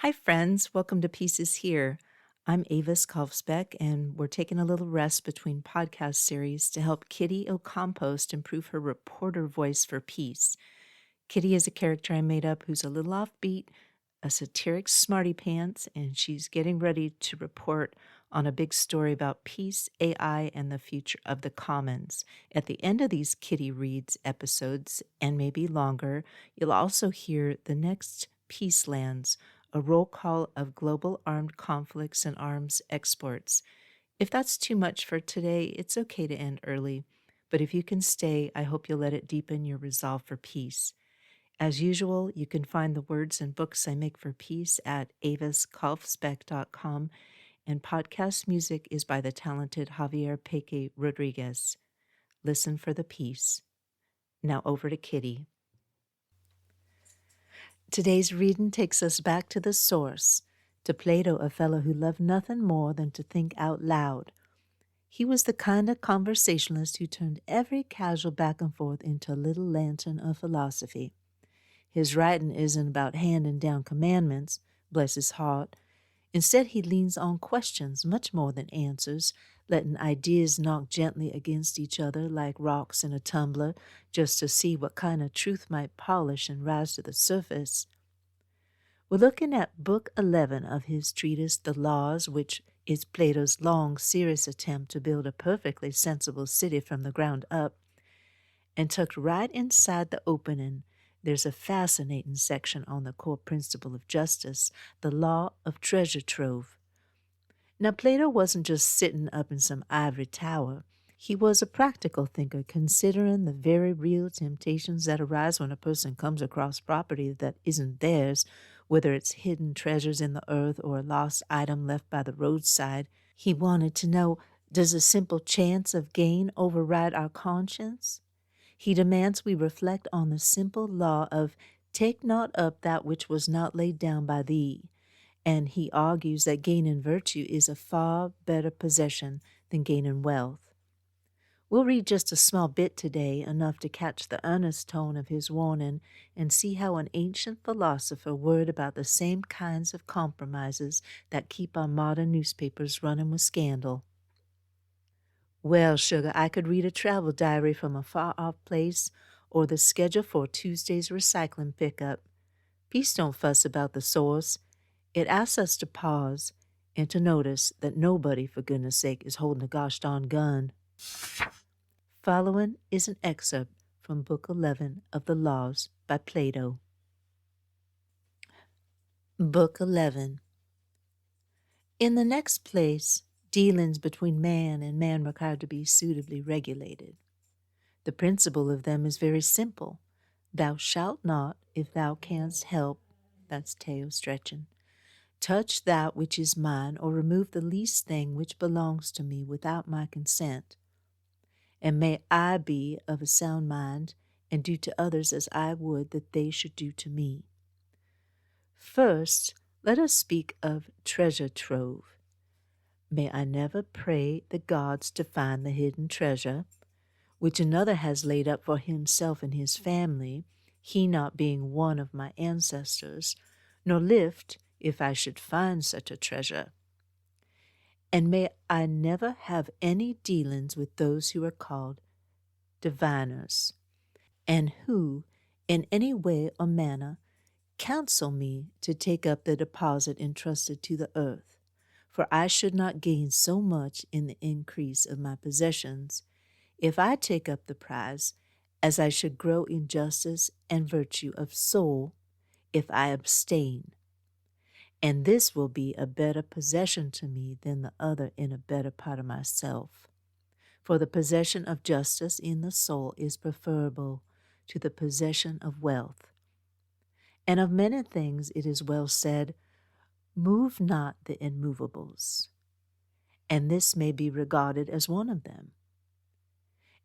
Hi, friends. Welcome to Pieces Here. I'm Avis Kalfsbeek, and we're taking a little rest between podcast series to help Kitty O'Compost improve her reporter voice for peace. Kitty is a character I made up who's a little offbeat, a satiric smarty pants, and she's getting ready to report on a big story about peace, AI, and the future of the commons. At the end of these Kitty Reads episodes, and maybe longer, you'll also hear the Next Peacelands, a roll call of global armed conflicts and arms exports. If that's too much for today, it's okay to end early. But if you can stay, I hope you'll let it deepen your resolve for peace. As usual, you can find the words and books I make for peace at aviskalfsbeek.com, and podcast music is by the talented Javier Peque Rodriguez. Listen for the peace. Now over to Kitty. Today's reading takes us back to the source, to Plato, a fellow who loved nothing more than to think out loud. He was the kind of conversationalist who turned every casual back and forth into a little lantern of philosophy. His writing isn't about handing down commandments, bless his heart. Instead, he leans on questions much more than answers, letting ideas knock gently against each other like rocks in a tumbler just to see what kind of truth might polish and rise to the surface. We're looking at Book 11 of his treatise, The Laws, which is Plato's long, serious attempt to build a perfectly sensible city from the ground up. And tucked right inside the opening, there's a fascinating section on the core principle of justice, the law of Treasure-Trove. Now, Plato wasn't just sitting up in some ivory tower. He was a practical thinker, considering the very real temptations that arise when a person comes across property that isn't theirs, whether it's hidden treasures in the earth or a lost item left by the roadside. He wanted to know, does a simple chance of gain override our conscience? He demands we reflect on the simple law of take not up that which was not laid down by thee, and he argues that gaining virtue is a far better possession than gaining wealth. We'll read just a small bit today, enough to catch the earnest tone of his warning and see how an ancient philosopher worried about the same kinds of compromises that keep our modern newspapers running with scandal. Well, sugar, I could read a travel diary from a far-off place or the schedule for Tuesday's recycling pickup. Peace don't fuss about the source. It asks us to pause and to notice that nobody, for goodness sake, is holding a gosh darn gun. Following is an excerpt from Book 11 of the Laws by Plato. Book 11. In the next place, dealings between man and man require to be suitably regulated. The principle of them is very simple. Thou shalt not, if thou canst help, that's tail stretching, touch that which is mine, or remove the least thing which belongs to me without my consent. And may I be of a sound mind, and do to others as I would that they should do to me. First, let us speak of treasure-trove. May I never pray the gods to find the hidden treasure, which another has laid up for himself and his family, he not being one of my ancestors, nor lift, if I should find such a treasure. And may I never have any dealings with those who are called diviners, and who, in any way or manner, counsel me to take up the deposit entrusted to the earth, for I should not gain so much in the increase of my possessions, if I take up the prize, as I should grow in justice and virtue of soul, if I abstain. And this will be a better possession to me than the other in a better part of myself. For the possession of justice in the soul is preferable to the possession of wealth. And of many things it is well said, move not the immovables. And this may be regarded as one of them.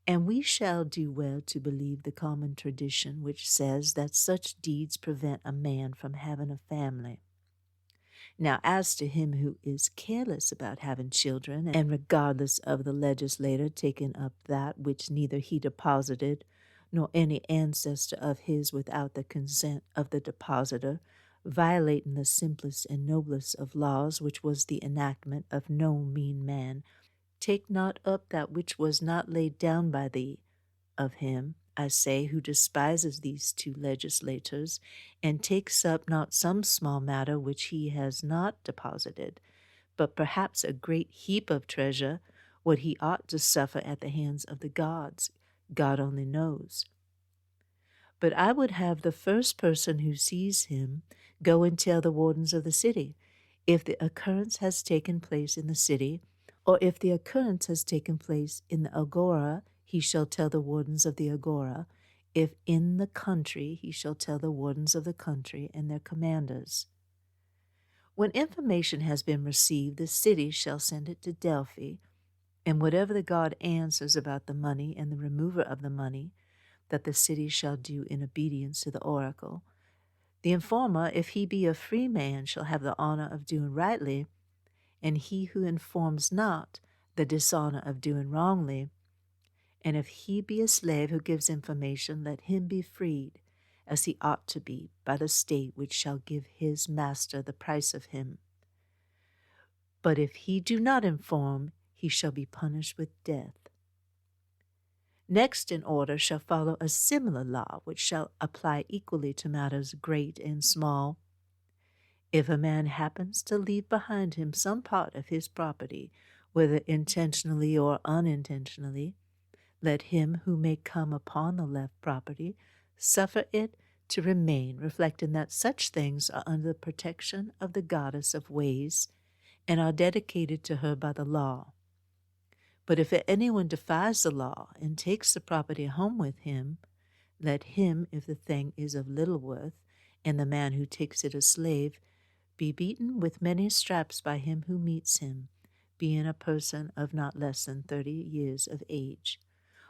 And we shall do well to believe the common tradition which says that such deeds prevent a man from having a family. Now, as to him who is careless about having children, and regardless of the legislator taking up that which neither he deposited, nor any ancestor of his without the consent of the depositor, violating the simplest and noblest of laws, which was the enactment of no mean man. Take not up that which was not laid down by thee. Of him, I say, who despises these two legislators, and takes up not some small matter which he has not deposited, but perhaps a great heap of treasure, what he ought to suffer at the hands of the gods, God only knows. But I would have the first person who sees him go and tell the wardens of the city, if the occurrence has taken place in the city, or if the occurrence has taken place in the agora, he shall tell the wardens of the agora. If in the country, he shall tell the wardens of the country and their commanders. When information has been received, the city shall send it to Delphi, and whatever the god answers about the money and the remover of the money, that the city shall do in obedience to the oracle. The informer, if he be a free man, shall have the honor of doing rightly, and he who informs not, the dishonor of doing wrongly. And if he be a slave who gives information, let him be freed, as he ought to be, by the state which shall give his master the price of him. But if he do not inform, he shall be punished with death. Next in order shall follow a similar law, which shall apply equally to matters great and small. If a man happens to leave behind him some part of his property, whether intentionally or unintentionally, let him who may come upon the left property suffer it to remain, reflecting that such things are under the protection of the goddess of ways and are dedicated to her by the law. But if anyone defies the law and takes the property home with him, let him, if the thing is of little worth, and the man who takes it a slave, be beaten with many straps by him who meets him, being a person of not less than 30 years of age.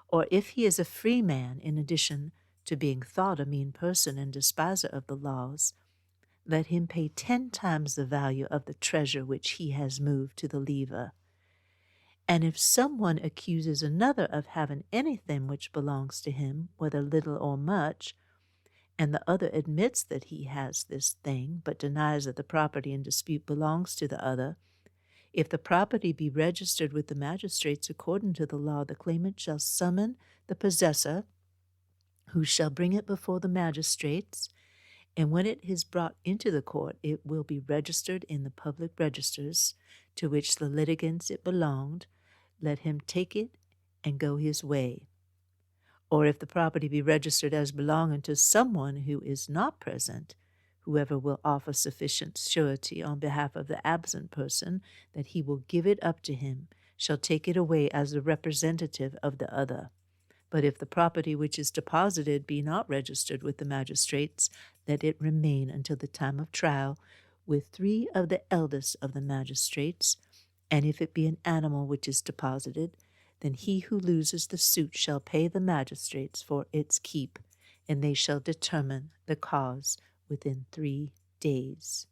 Or if he is a free man, in addition to being thought a mean person and despiser of the laws, let him pay 10 times the value of the treasure which he has moved to the lever. And if someone accuses another of having anything which belongs to him, whether little or much, and the other admits that he has this thing, but denies that the property in dispute belongs to the other, if the property be registered with the magistrates according to the law, the claimant shall summon the possessor, who shall bring it before the magistrates, and when it is brought into the court, it will be registered in the public registers, to which the litigants it belonged. Let him take it and go his way. Or if the property be registered as belonging to someone who is not present, whoever will offer sufficient surety on behalf of the absent person that he will give it up to him shall take it away as the representative of the other. But if the property which is deposited be not registered with the magistrates, let it remain until the time of trial with 3 of the eldest of the magistrates. And if it be an animal which is deposited, then he who loses the suit shall pay the magistrates for its keep, and they shall determine the cause within 3 days.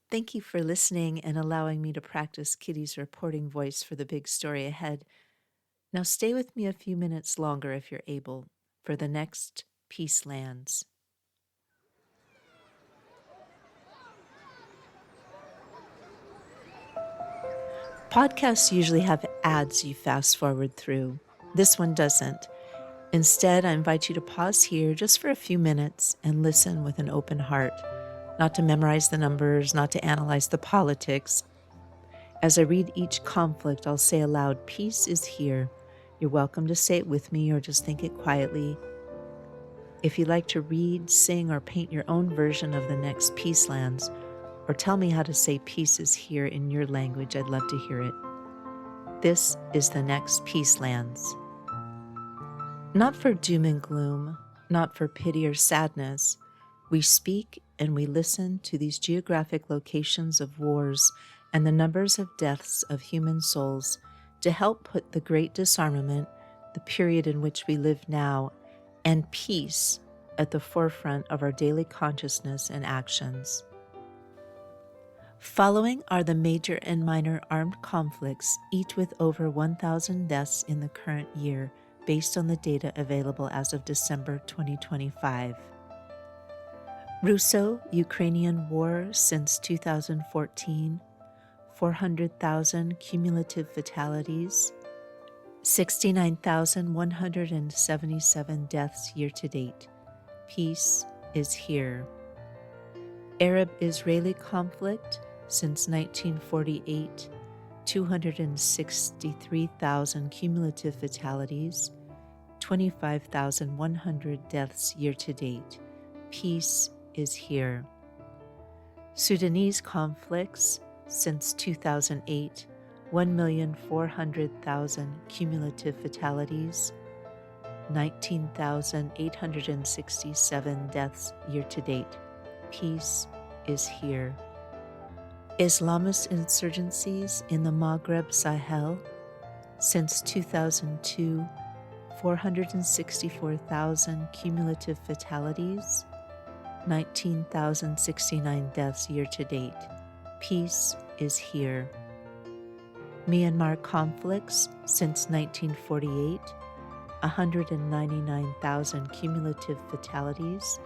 Thank you for listening and allowing me to practice Kitty's reporting voice for the big story ahead. Now stay with me a few minutes longer if you're able for the next Peacelands. Podcasts usually have ads you fast forward through. This one doesn't. Instead, I invite you to pause here just for a few minutes and listen with an open heart, not to memorize the numbers, not to analyze the politics. As I read each conflict, I'll say aloud, "Peace is here." You're welcome to say it with me or just think it quietly. If you'd like to read, sing, or paint your own version of the Next Peacelands, or tell me how to say peace is here in your language, I'd love to hear it. This is the Next Peacelands. Not for doom and gloom, not for pity or sadness, we speak and we listen to these geographic locations of wars and the numbers of deaths of human souls to help put the great disarmament, the period in which we live now, and peace at the forefront of our daily consciousness and actions. Following are the major and minor armed conflicts, each with over 1,000 deaths in the current year, based on the data available as of December 2025. Russo-Ukrainian War since 2014, 400,000 cumulative fatalities, 69,177 deaths year-to-date. Peace is here. Arab-Israeli conflict since 1948, 263,000 cumulative fatalities, 25,100 deaths year-to-date. Peace is here. Sudanese conflicts since 2008, 1,400,000 cumulative fatalities, 19,867 deaths year-to-date. Peace is here. Islamist insurgencies in the Maghreb Sahel since 2002, 464,000 cumulative fatalities, 19,069 deaths year-to-date. Peace is here. Myanmar conflicts since 1948, 199,000 cumulative fatalities,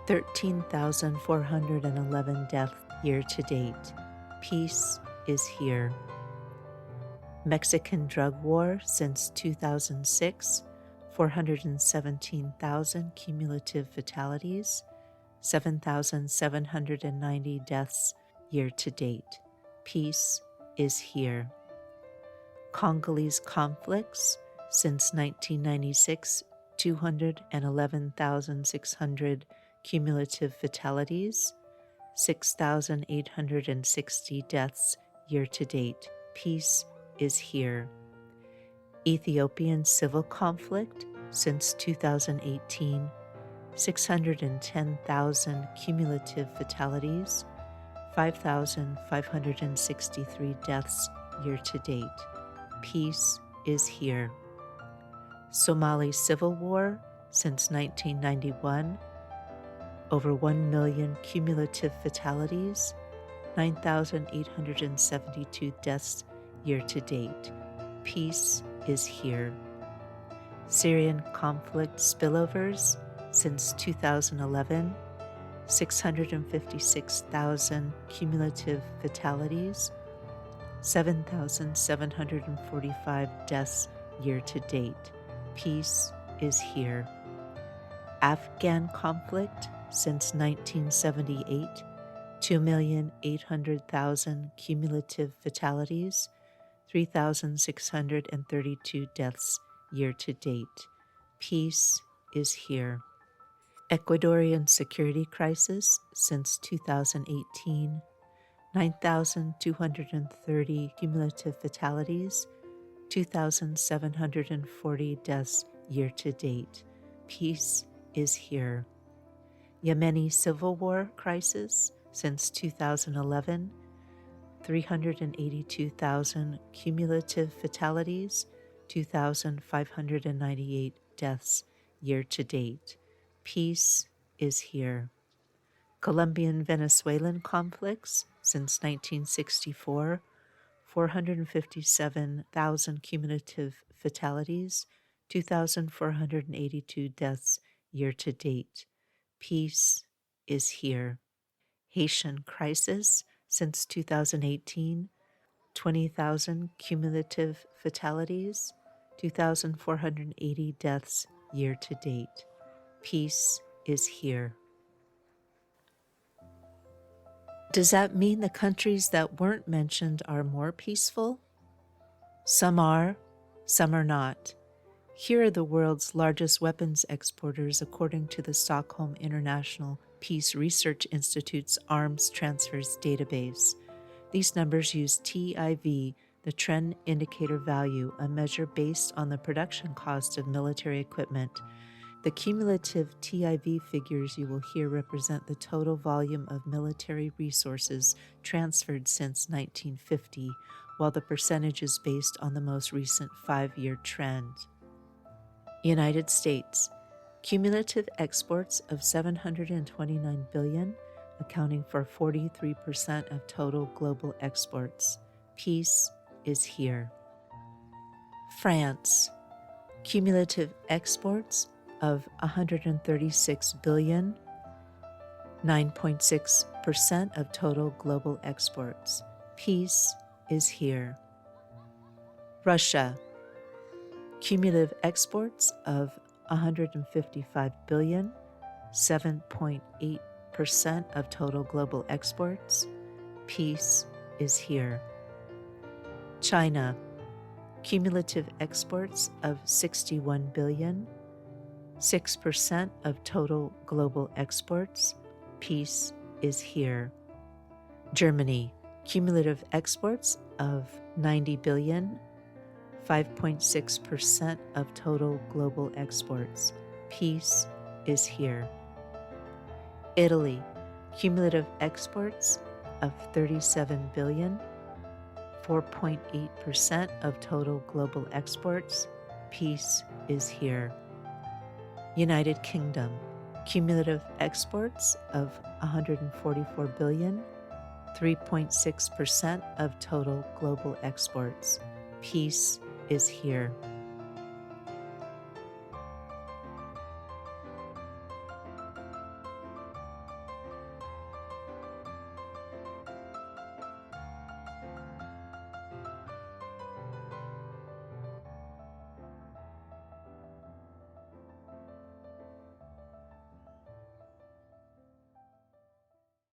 13,411 deaths year-to-date. Peace is here. Mexican drug war since 2006, 417,000 cumulative fatalities, 7,790 deaths year-to-date. Peace is here. Congolese conflicts since 1996, 211,600 cumulative fatalities, 6,860 deaths year-to-date. Peace is here. Ethiopian civil conflict since 2018, 610,000 cumulative fatalities, 5,563 deaths year-to-date. Peace is here. Somali civil war since 1991, over 1 million cumulative fatalities, 9,872 deaths year-to-date. Peace is here. Syrian conflict spillovers since 2011, 656,000 cumulative fatalities, 7,745 deaths year-to-date. Peace is here. Afghan conflict since 1978, 2,800,000 cumulative fatalities, 3,632 deaths year-to-date. Peace is here. Ecuadorian security crisis since 2018, 9,230 cumulative fatalities, 2,740 deaths year-to-date. Peace is here. Yemeni civil war crisis since 2011, 382,000 cumulative fatalities, 2,598 deaths year-to-date. Peace is here. Colombian-Venezuelan conflicts since 1964, 457,000 cumulative fatalities, 2,482 deaths year-to-date. Peace is here. Haitian crisis since 2018, 20,000 cumulative fatalities, 2,480 deaths year-to-date. Peace is here. Does that mean the countries that weren't mentioned are more peaceful? Some are, some are not. Here are the world's largest weapons exporters according to the Stockholm International Peace Research Institute's Arms Transfers database. These numbers use TIV, the Trend Indicator Value, a measure based on the production cost of military equipment. The cumulative TIV figures you will hear represent the total volume of military resources transferred since 1950, while the percentage is based on the most recent 5-year trend. United States, cumulative exports of $729 billion, accounting for 43% of total global exports. Peace is here. France, cumulative exports of $136 billion, 9.6% of total global exports. Peace is here. Russia, cumulative exports of 155 billion, 7.8% of total global exports. Peace is here. China, cumulative exports of 61 billion, 6% of total global exports. Peace is here. Germany, cumulative exports of 90 billion, 5.6% of total global exports. Peace is here. Italy, cumulative exports of 37 billion, 4.8% of total global exports. Peace is here. United Kingdom, cumulative exports of 144 billion, 3.6% of total global exports. Peace is here.